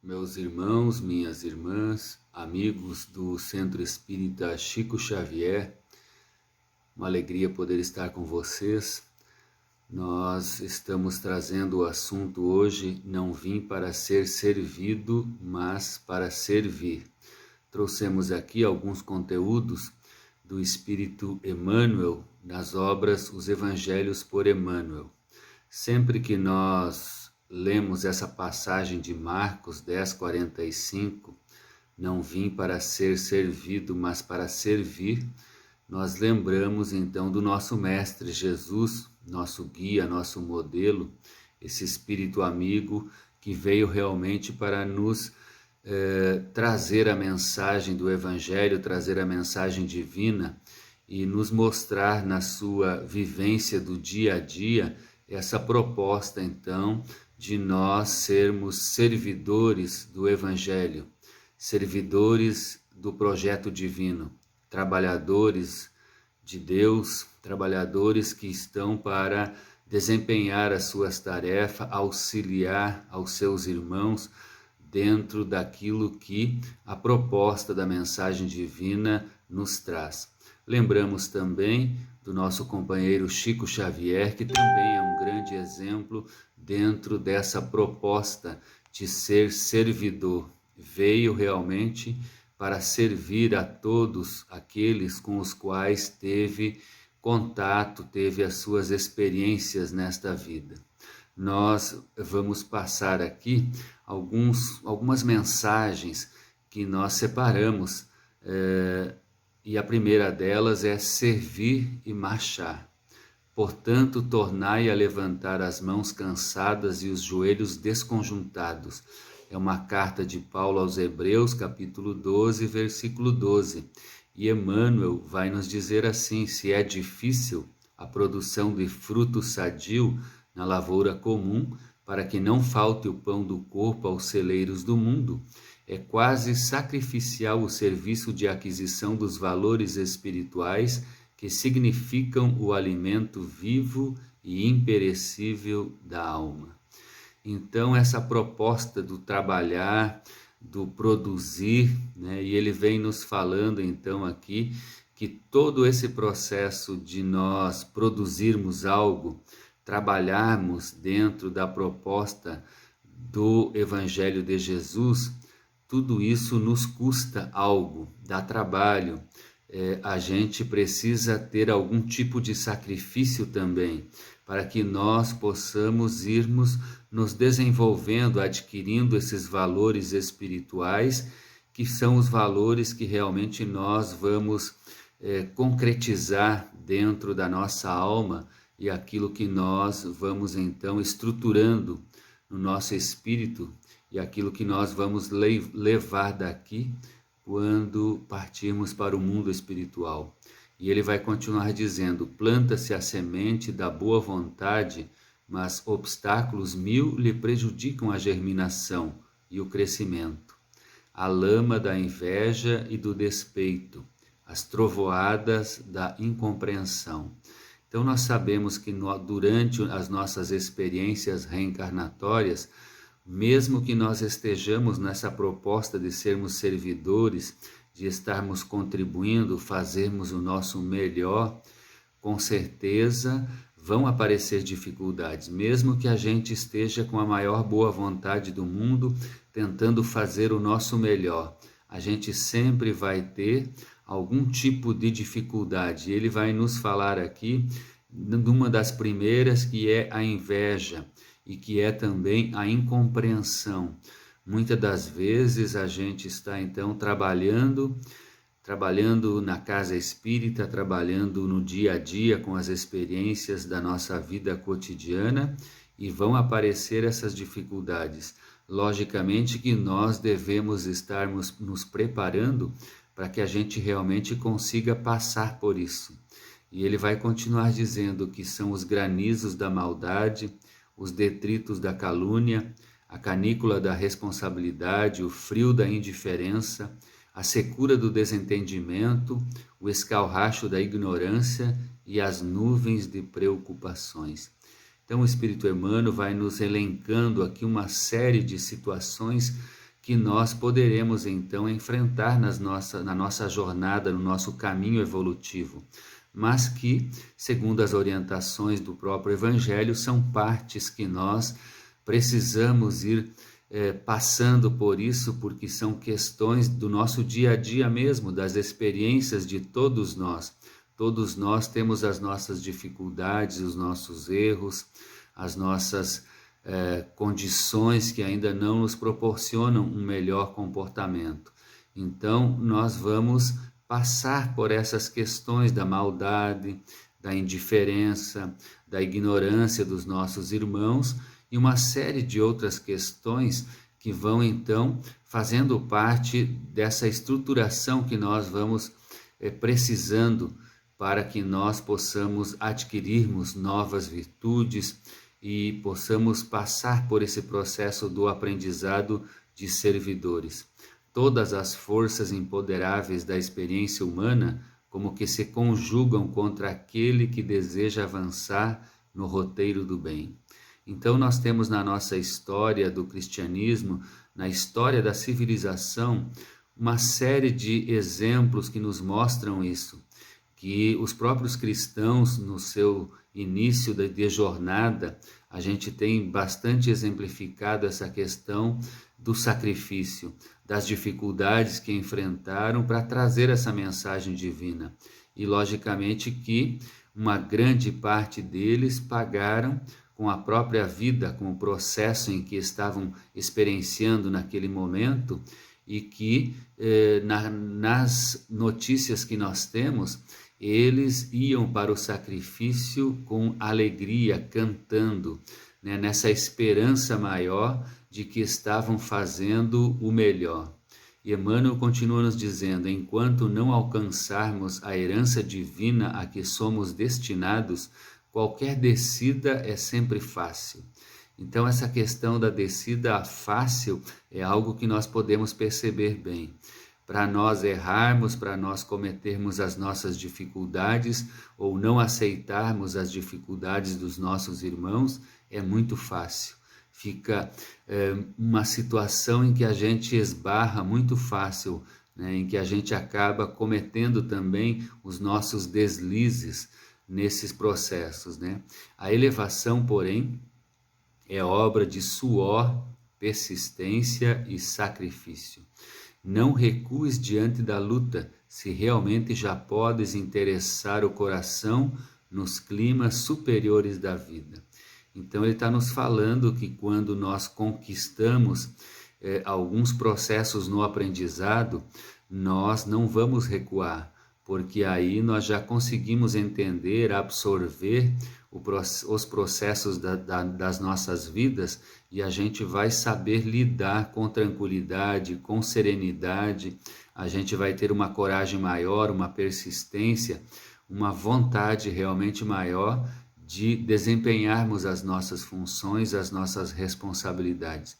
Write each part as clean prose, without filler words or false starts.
Meus irmãos, minhas irmãs, amigos do Centro Espírita Chico Xavier, uma alegria poder estar com vocês. Nós estamos trazendo o assunto hoje, não vim para ser servido, mas para servir. Trouxemos aqui alguns conteúdos do Espírito Emmanuel, nas obras Os Evangelhos por Emmanuel. Sempre que nós lemos essa passagem de Marcos 10:45, não vim para ser servido, mas para servir, nós lembramos então do nosso Mestre Jesus, nosso guia, nosso modelo, esse Espírito amigo que veio realmente para nos trazer a mensagem do Evangelho, trazer a mensagem divina e nos mostrar na sua vivência do dia a dia essa proposta então de nós sermos servidores do Evangelho, servidores do projeto divino, trabalhadores de Deus, trabalhadores que estão para desempenhar as suas tarefas, auxiliar aos seus irmãos dentro daquilo que a proposta da mensagem divina nos traz. Lembramos também do nosso companheiro Chico Xavier, que também é um grande exemplo dentro dessa proposta de ser servidor. Veio realmente para servir a todos aqueles com os quais teve contato, teve as suas experiências nesta vida. Nós vamos passar aqui algumas mensagens que nós separamos, e a primeira delas é servir e marchar. Portanto, tornai a levantar as mãos cansadas e os joelhos desconjuntados. É uma carta de Paulo aos Hebreus, capítulo 12, versículo 12. E Emmanuel vai nos dizer assim: se é difícil a produção de fruto sadio na lavoura comum, para que não falte o pão do corpo aos celeiros do mundo, é quase sacrificial o serviço de aquisição dos valores espirituais que significam o alimento vivo e imperecível da alma. Então, essa proposta do trabalhar, do produzir, né? E ele vem nos falando então aqui que todo esse processo de nós produzirmos algo, trabalharmos dentro da proposta do Evangelho de Jesus, tudo isso nos custa algo, dá trabalho. A gente precisa ter algum tipo de sacrifício também, para que nós possamos irmos nos desenvolvendo, adquirindo esses valores espirituais, que são os valores que realmente nós vamos concretizar dentro da nossa alma, e aquilo que nós vamos então estruturando no nosso espírito, e aquilo que nós vamos levar daqui quando partirmos para o mundo espiritual. E ele vai continuar dizendo: planta-se a semente da boa vontade, mas obstáculos 1000 lhe prejudicam a germinação e o crescimento. A lama da inveja e do despeito, as trovoadas da incompreensão. Então nós sabemos que durante as nossas experiências reencarnatórias, mesmo que nós estejamos nessa proposta de sermos servidores, de estarmos contribuindo, fazermos o nosso melhor, com certeza vão aparecer dificuldades, mesmo que a gente esteja com a maior boa vontade do mundo, tentando fazer o nosso melhor. A gente sempre vai ter algum tipo de dificuldade. Ele vai nos falar aqui de uma das primeiras, que é a inveja, e que é também a incompreensão. Muitas das vezes a gente está então trabalhando na casa espírita, trabalhando no dia a dia com as experiências da nossa vida cotidiana, e vão aparecer essas dificuldades. Logicamente que nós devemos estarmos nos preparando para que a gente realmente consiga passar por isso. E ele vai continuar dizendo que são os granizos da maldade, os detritos da calúnia, a canícula da responsabilidade, o frio da indiferença, a secura do desentendimento, o escalracho da ignorância e as nuvens de preocupações. Então o Espírito Emmanuel vai nos elencando aqui uma série de situações que nós poderemos então enfrentar na nossa jornada, no nosso caminho evolutivo, mas que, segundo as orientações do próprio Evangelho, são partes que nós precisamos ir passando por isso, porque são questões do nosso dia a dia mesmo, das experiências de todos nós. Todos nós temos as nossas dificuldades, os nossos erros, as nossas condições que ainda não nos proporcionam um melhor comportamento. Então, nós vamos passar por essas questões da maldade, da indiferença, da ignorância dos nossos irmãos e uma série de outras questões que vão então fazendo parte dessa estruturação que nós vamos precisando para que nós possamos adquirirmos novas virtudes e possamos passar por esse processo do aprendizado de servidores. Todas as forças imponderáveis da experiência humana como que se conjugam contra aquele que deseja avançar no roteiro do bem. Então nós temos na nossa história do cristianismo, na história da civilização, uma série de exemplos que nos mostram isso, que os próprios cristãos, no seu início de jornada, a gente tem bastante exemplificado essa questão do sacrifício, das dificuldades que enfrentaram para trazer essa mensagem divina. E logicamente que uma grande parte deles pagaram com a própria vida, com o processo em que estavam experienciando naquele momento, e que nas notícias que nós temos, eles iam para o sacrifício com alegria, cantando, né, nessa esperança maior de que estavam fazendo o melhor. E Emmanuel continua nos dizendo: enquanto não alcançarmos a herança divina a que somos destinados, qualquer descida é sempre fácil. Então essa questão da descida fácil é algo que nós podemos perceber bem. Para nós errarmos, para nós cometermos as nossas dificuldades ou não aceitarmos as dificuldades dos nossos irmãos, é muito fácil. Fica uma situação em que a gente esbarra muito fácil, né, em que a gente acaba cometendo também os nossos deslizes nesses processos, né? A elevação, porém, é obra de suor, persistência e sacrifício. Não recues diante da luta, se realmente já podes interessar o coração nos climas superiores da vida. Então ele está nos falando que quando nós conquistamos alguns processos no aprendizado, nós não vamos recuar, porque aí nós já conseguimos entender, absorver os processos das nossas vidas, e a gente vai saber lidar com tranquilidade, com serenidade, a gente vai ter uma coragem maior, uma persistência, uma vontade realmente maior de desempenharmos as nossas funções, as nossas responsabilidades.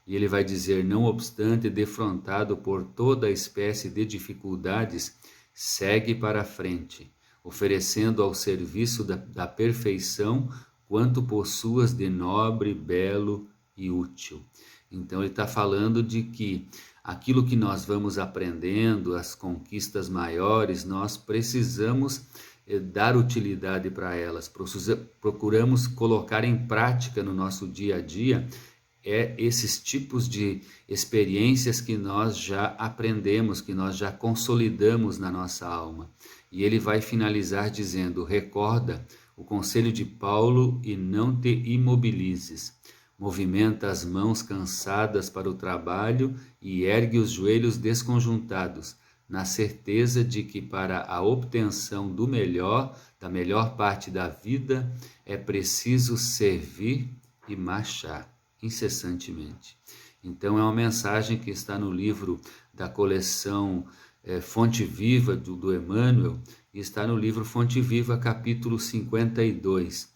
E ele vai dizer: não obstante, defrontado por toda espécie de dificuldades, segue para a frente, oferecendo ao serviço da perfeição quanto possuas de nobre, belo e útil. Então ele está falando de que aquilo que nós vamos aprendendo, as conquistas maiores, nós precisamos dar utilidade para elas, procuramos colocar em prática no nosso dia a dia esses tipos de experiências que nós já aprendemos, que nós já consolidamos na nossa alma. E ele vai finalizar dizendo: recorda o conselho de Paulo e não te imobilizes. Movimenta as mãos cansadas para o trabalho e ergue os joelhos desconjuntados, na certeza de que para a obtenção do melhor, da melhor parte da vida, é preciso servir e marchar incessantemente. Então é uma mensagem que está no livro da coleção Fonte Viva do Emmanuel, e está no livro Fonte Viva, capítulo 52.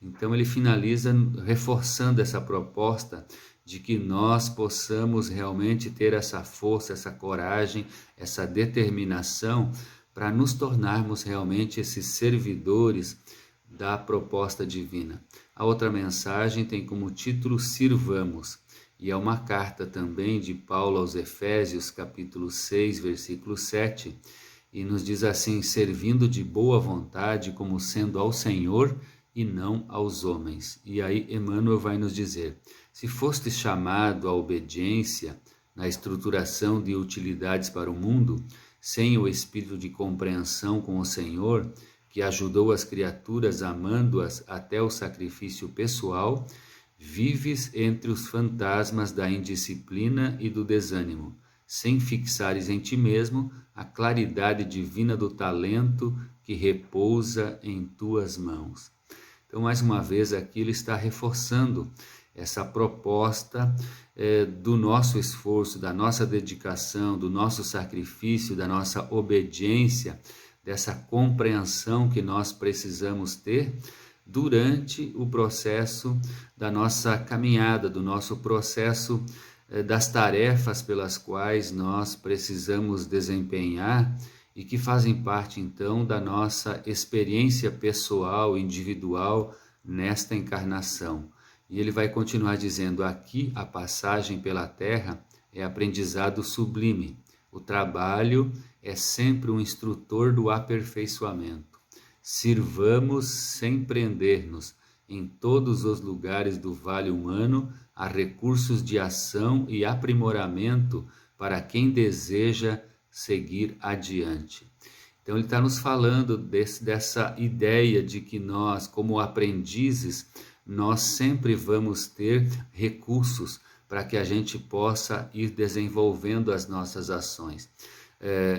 Então ele finaliza reforçando essa proposta de que nós possamos realmente ter essa força, essa coragem, essa determinação para nos tornarmos realmente esses servidores da proposta divina. A outra mensagem tem como título: Sirvamos. E é uma carta também de Paulo aos Efésios, capítulo 6, versículo 7, e nos diz assim: servindo de boa vontade, como sendo ao Senhor e não aos homens. E aí Emmanuel vai nos dizer: se fostes chamado à obediência na estruturação de utilidades para o mundo, sem o espírito de compreensão com o Senhor, que ajudou as criaturas amando-as até o sacrifício pessoal, vives entre os fantasmas da indisciplina e do desânimo, sem fixares em ti mesmo a claridade divina do talento que repousa em tuas mãos. Então, mais uma vez, aqui ele está reforçando essa proposta do nosso esforço, da nossa dedicação, do nosso sacrifício, da nossa obediência, dessa compreensão que nós precisamos ter durante o processo da nossa caminhada, do nosso processo das tarefas pelas quais nós precisamos desempenhar e que fazem parte, então, da nossa experiência pessoal, individual, nesta encarnação. E ele vai continuar dizendo: aqui a passagem pela terra é aprendizado sublime. O trabalho é sempre um instrutor do aperfeiçoamento. Sirvamos sem prender-nos em todos os lugares do vale humano a recursos de ação e aprimoramento para quem deseja seguir adiante. Então ele está nos falando dessa ideia de que nós, como aprendizes, nós sempre vamos ter recursos para que a gente possa ir desenvolvendo as nossas ações.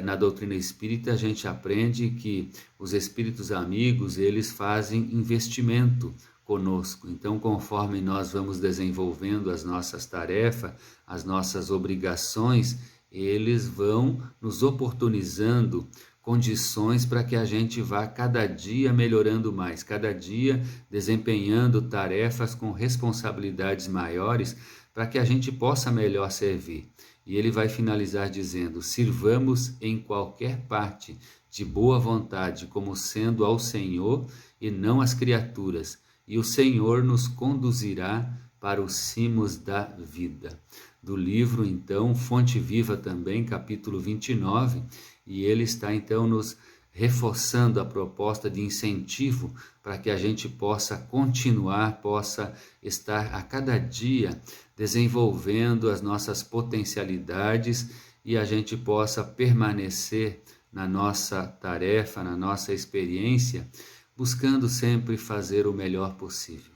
Na doutrina espírita a gente aprende que os espíritos amigos, eles fazem investimento conosco. Então, conforme nós vamos desenvolvendo as nossas tarefas, as nossas obrigações, eles vão nos oportunizando condições para que a gente vá cada dia melhorando mais, cada dia desempenhando tarefas com responsabilidades maiores, para que a gente possa melhor servir. E ele vai finalizar dizendo: sirvamos em qualquer parte de boa vontade, como sendo ao Senhor e não às criaturas, e o Senhor nos conduzirá para os cimos da vida. Do livro, então, Fonte Viva também, capítulo 29, e ele está, então, nos reforçando a proposta de incentivo para que a gente possa continuar, possa estar a cada dia desenvolvendo as nossas potencialidades e a gente possa permanecer na nossa tarefa, na nossa experiência, buscando sempre fazer o melhor possível.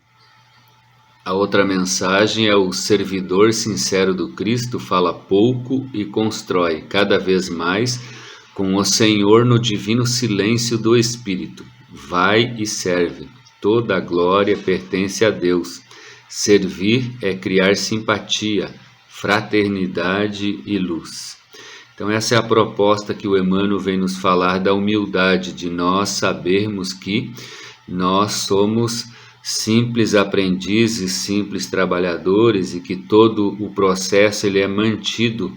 A outra mensagem é: o servidor sincero do Cristo fala pouco e constrói cada vez mais com o Senhor no divino silêncio do Espírito. Vai e serve. Toda a glória pertence a Deus. Servir é criar simpatia, fraternidade e luz. Então essa é a proposta que o Emmanuel vem nos falar da humildade, de nós sabermos que nós somos simples aprendizes, simples trabalhadores, e que todo o processo ele é mantido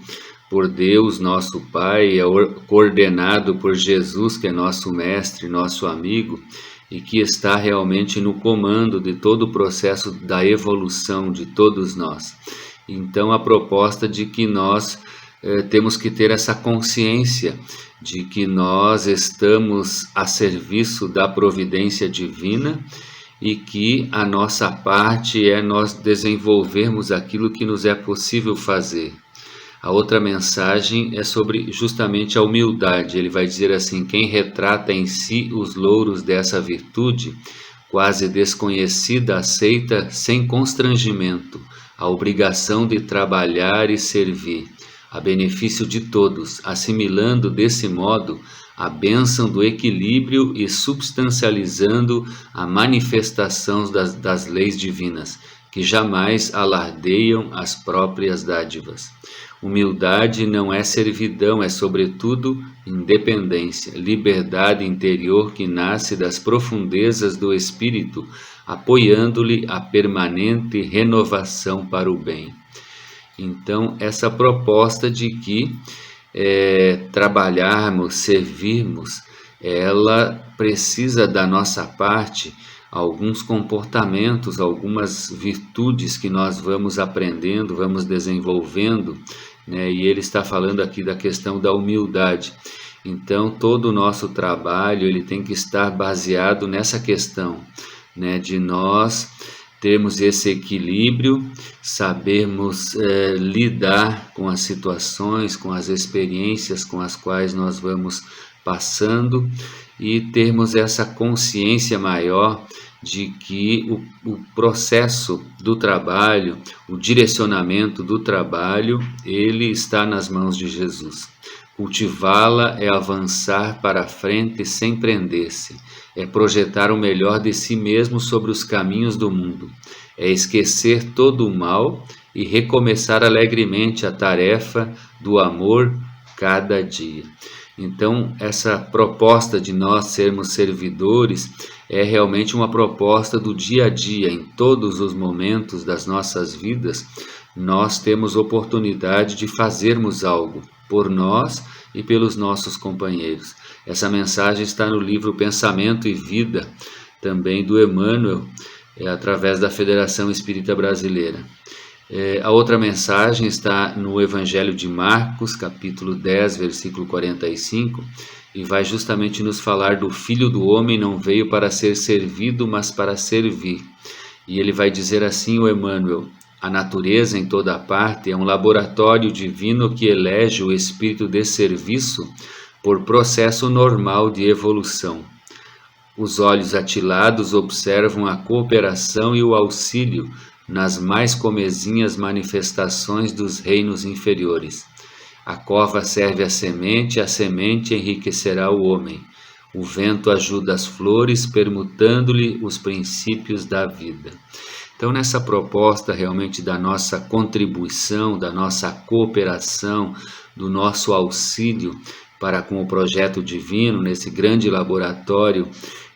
por Deus, nosso Pai, é coordenado por Jesus, que é nosso mestre, nosso amigo, e que está realmente no comando de todo o processo da evolução de todos nós. Então a proposta de que nós temos que ter essa consciência de que nós estamos a serviço da providência divina e que a nossa parte é nós desenvolvermos aquilo que nos é possível fazer. A outra mensagem é sobre justamente a humildade. Ele vai dizer assim: quem retrata em si os louros dessa virtude, quase desconhecida, aceita sem constrangimento a obrigação de trabalhar e servir, a benefício de todos, assimilando desse modo a bênção do equilíbrio e substancializando a manifestação das leis divinas, que jamais alardeiam as próprias dádivas. Humildade não é servidão, é sobretudo independência, liberdade interior que nasce das profundezas do espírito, apoiando-lhe a permanente renovação para o bem. Então, essa proposta de que trabalharmos, servirmos, ela precisa da nossa parte alguns comportamentos, algumas virtudes que nós vamos aprendendo, vamos desenvolvendo, né? E ele está falando aqui da questão da humildade. Então, todo o nosso trabalho ele tem que estar baseado nessa questão, né? De nós termos esse equilíbrio, sabermos lidar com as situações, com as experiências com as quais nós vamos passando e termos essa consciência maior de que o processo do trabalho, o direcionamento do trabalho, ele está nas mãos de Jesus. Cultivá-la é avançar para a frente sem prender-se, é projetar o melhor de si mesmo sobre os caminhos do mundo, é esquecer todo o mal e recomeçar alegremente a tarefa do amor cada dia. Então, essa proposta de nós sermos servidores é realmente uma proposta do dia a dia, em todos os momentos das nossas vidas, nós temos oportunidade de fazermos algo por nós e pelos nossos companheiros. Essa mensagem está no livro Pensamento e Vida, também do Emmanuel, através da Federação Espírita Brasileira. A outra mensagem está no Evangelho de Marcos, capítulo 10, versículo 45, e vai justamente nos falar do Filho do Homem não veio para ser servido, mas para servir. E ele vai dizer assim, o Emmanuel: a natureza em toda parte é um laboratório divino que elege o espírito de serviço por processo normal de evolução. Os olhos atilados observam a cooperação e o auxílio nas mais comezinhas manifestações dos reinos inferiores. A cova serve à semente, a semente enriquecerá o homem. O vento ajuda as flores, permutando-lhe os princípios da vida. Então, nessa proposta realmente da nossa contribuição, da nossa cooperação, do nosso auxílio para com o projeto divino, nesse grande laboratório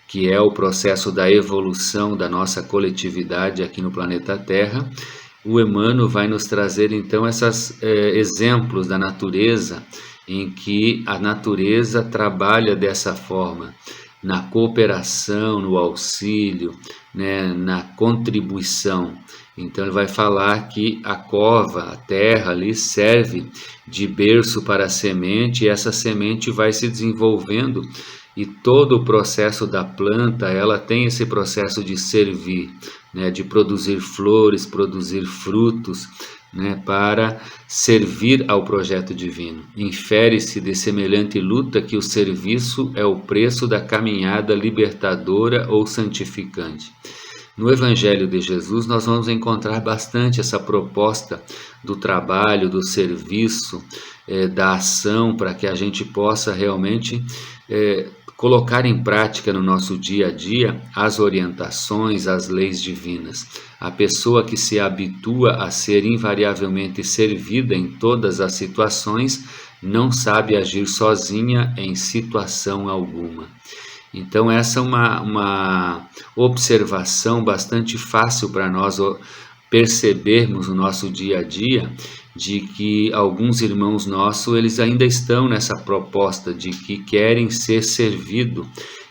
que é o processo da evolução da nossa coletividade aqui no planeta Terra, o Emmanuel vai nos trazer então esses exemplos da natureza, em que a natureza trabalha dessa forma, na cooperação, no auxílio, né, na contribuição. Então ele vai falar que a cova, a terra ali serve de berço para a semente, e essa semente vai se desenvolvendo, e todo o processo da planta, ela tem esse processo de servir, né, de produzir flores, produzir frutos, né, para servir ao projeto divino. Infere-se de semelhante luta que o serviço é o preço da caminhada libertadora ou santificante. No Evangelho de Jesus nós vamos encontrar bastante essa proposta do trabalho, do serviço, da ação, para que a gente possa realmente colocar em prática no nosso dia a dia as orientações, as leis divinas. A pessoa que se habitua a ser invariavelmente servida em todas as situações não sabe agir sozinha em situação alguma. Então essa é uma observação bastante fácil para nós percebermos no nosso dia a dia, de que alguns irmãos nossos, eles ainda estão nessa proposta de que querem ser servido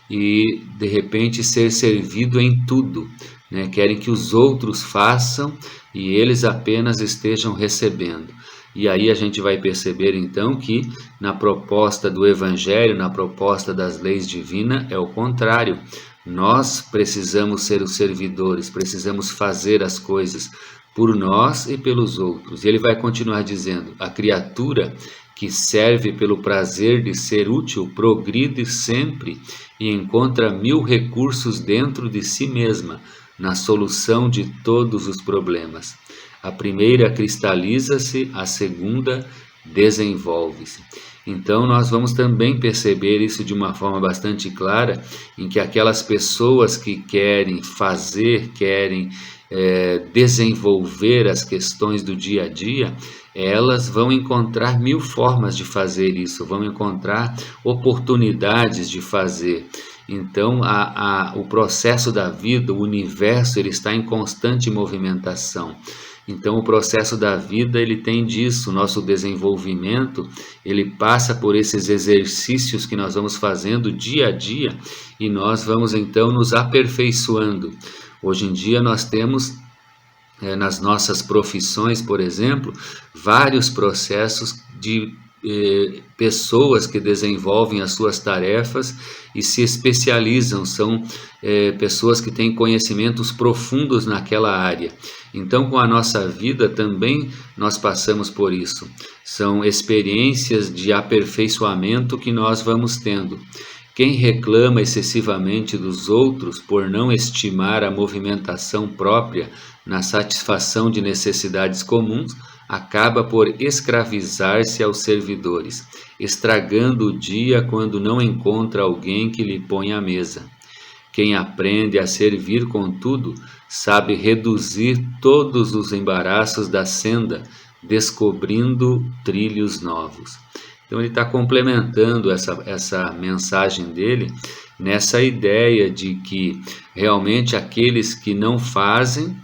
e de repente ser servido em tudo, né? Querem que os outros façam e eles apenas estejam recebendo. E aí a gente vai perceber então que na proposta do Evangelho, na proposta das leis divinas, é o contrário. Nós precisamos ser os servidores, precisamos fazer as coisas por nós e pelos outros. E ele vai continuar dizendo: a criatura que serve pelo prazer de ser útil progride sempre e encontra 1000 recursos dentro de si mesma na solução de todos os problemas. A primeira cristaliza-se, a segunda desenvolve-se. Então nós vamos também perceber isso de uma forma bastante clara, em que aquelas pessoas que querem fazer, querem desenvolver as questões do dia a dia, elas vão encontrar 1000 formas de fazer isso, vão encontrar oportunidades de fazer. Então o processo da vida, o universo, ele está em constante movimentação. Então o processo da vida ele tem disso, o nosso desenvolvimento, ele passa por esses exercícios que nós vamos fazendo dia a dia e nós vamos então nos aperfeiçoando. Hoje em dia nós temos nas nossas profissões, por exemplo, vários processos de pessoas que desenvolvem as suas tarefas e se especializam, são pessoas que têm conhecimentos profundos naquela área. Então, com a nossa vida também nós passamos por isso. São experiências de aperfeiçoamento que nós vamos tendo. Quem reclama excessivamente dos outros por não estimar a movimentação própria na satisfação de necessidades comuns, acaba por escravizar-se aos servidores, estragando o dia quando não encontra alguém que lhe ponha à mesa. Quem aprende a servir, contudo, sabe reduzir todos os embaraços da senda, descobrindo trilhos novos. Então ele está complementando essa mensagem dele nessa ideia de que realmente aqueles que não fazem,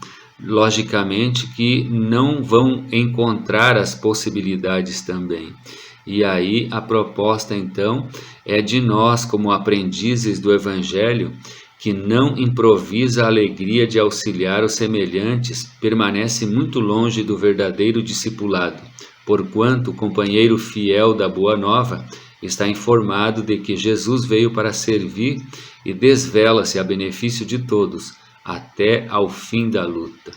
logicamente que não vão encontrar as possibilidades também. E aí a proposta então é de nós, como aprendizes do Evangelho, que não improvisa a alegria de auxiliar os semelhantes, permanece muito longe do verdadeiro discipulado, porquanto o companheiro fiel da Boa Nova está informado de que Jesus veio para servir e desvela-se a benefício de todos, até ao fim da luta.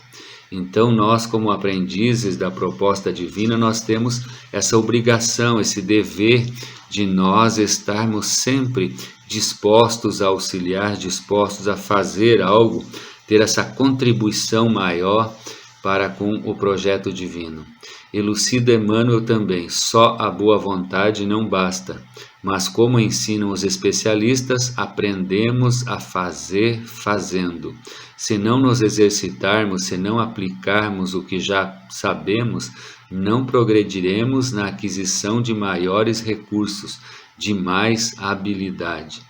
Então nós, como aprendizes da proposta divina, nós temos essa obrigação, esse dever de nós estarmos sempre dispostos a auxiliar, dispostos a fazer algo, ter essa contribuição maior para com o projeto divino. Elucida Emmanuel também, só a boa vontade não basta, mas como ensinam os especialistas, aprendemos a fazer fazendo. Se não nos exercitarmos, se não aplicarmos o que já sabemos, não progrediremos na aquisição de maiores recursos, de mais habilidade.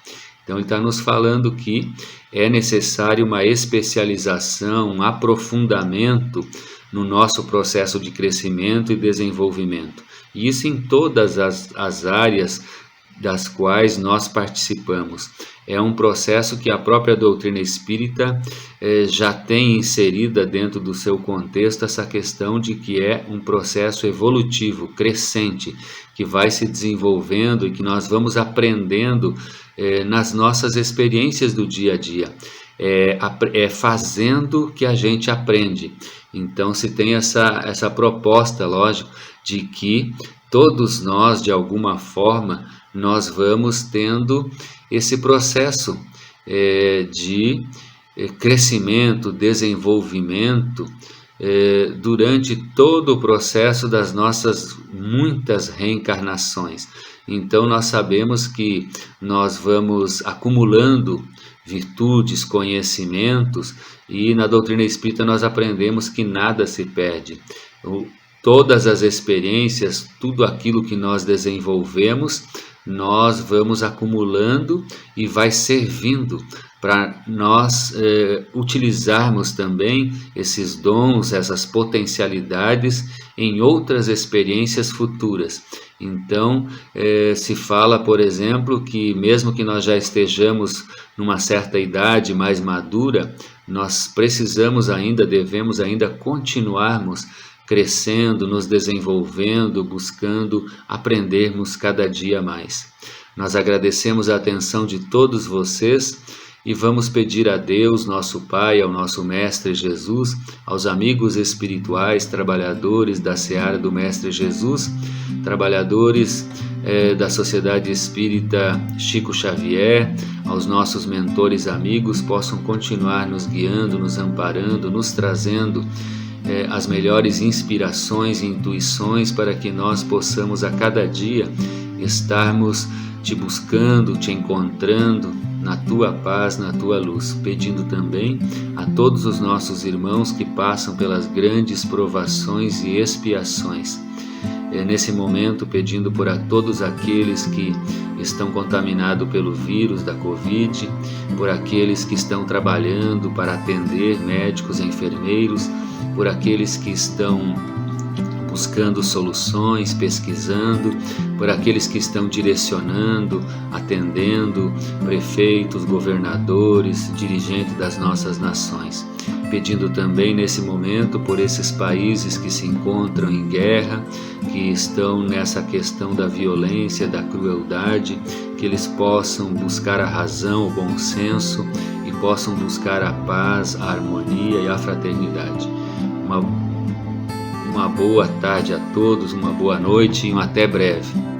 Então ele está nos falando que é necessário uma especialização, um aprofundamento no nosso processo de crescimento e desenvolvimento. E isso em todas as áreas das quais nós participamos. É um processo que a própria doutrina espírita já tem inserida dentro do seu contexto essa questão de que é um processo evolutivo, crescente, que vai se desenvolvendo e que nós vamos aprendendo nas nossas experiências do dia a dia. É fazendo que a gente aprende. Então se tem essa proposta, lógico, de que todos nós, de alguma forma, nós vamos tendo esse processo de crescimento, desenvolvimento durante todo o processo das nossas muitas reencarnações. Então nós sabemos que nós vamos acumulando virtudes, conhecimentos, e na doutrina espírita nós aprendemos que nada se perde. Todas as experiências, tudo aquilo que nós desenvolvemos, nós vamos acumulando e vai servindo para nós utilizarmos também esses dons, essas potencialidades em outras experiências futuras. Então, se fala, por exemplo, que mesmo que nós já estejamos numa certa idade mais madura, nós precisamos ainda, devemos ainda continuarmos crescendo, nos desenvolvendo, buscando aprendermos cada dia mais. Nós agradecemos a atenção de todos vocês e vamos pedir a Deus, nosso Pai, ao nosso Mestre Jesus, aos amigos espirituais, trabalhadores da seara do Mestre Jesus, trabalhadores da Sociedade Espírita Chico Xavier, aos nossos mentores amigos, possam continuar nos guiando, nos amparando, nos trazendo as melhores inspirações e intuições para que nós possamos a cada dia estarmos te buscando, te encontrando na tua paz, na tua luz, pedindo também a todos os nossos irmãos que passam pelas grandes provações e expiações, nesse momento pedindo por todos aqueles que estão contaminados pelo vírus da Covid, por aqueles que estão trabalhando para atender, médicos e enfermeiros, por aqueles que estão buscando soluções, pesquisando, por aqueles que estão direcionando, atendendo, prefeitos, governadores, dirigentes das nossas nações. Pedindo também nesse momento por esses países que se encontram em guerra, que estão nessa questão da violência, da crueldade, que eles possam buscar a razão, o bom senso e possam buscar a paz, a harmonia e a fraternidade. Uma boa tarde a todos, uma boa noite e um até breve.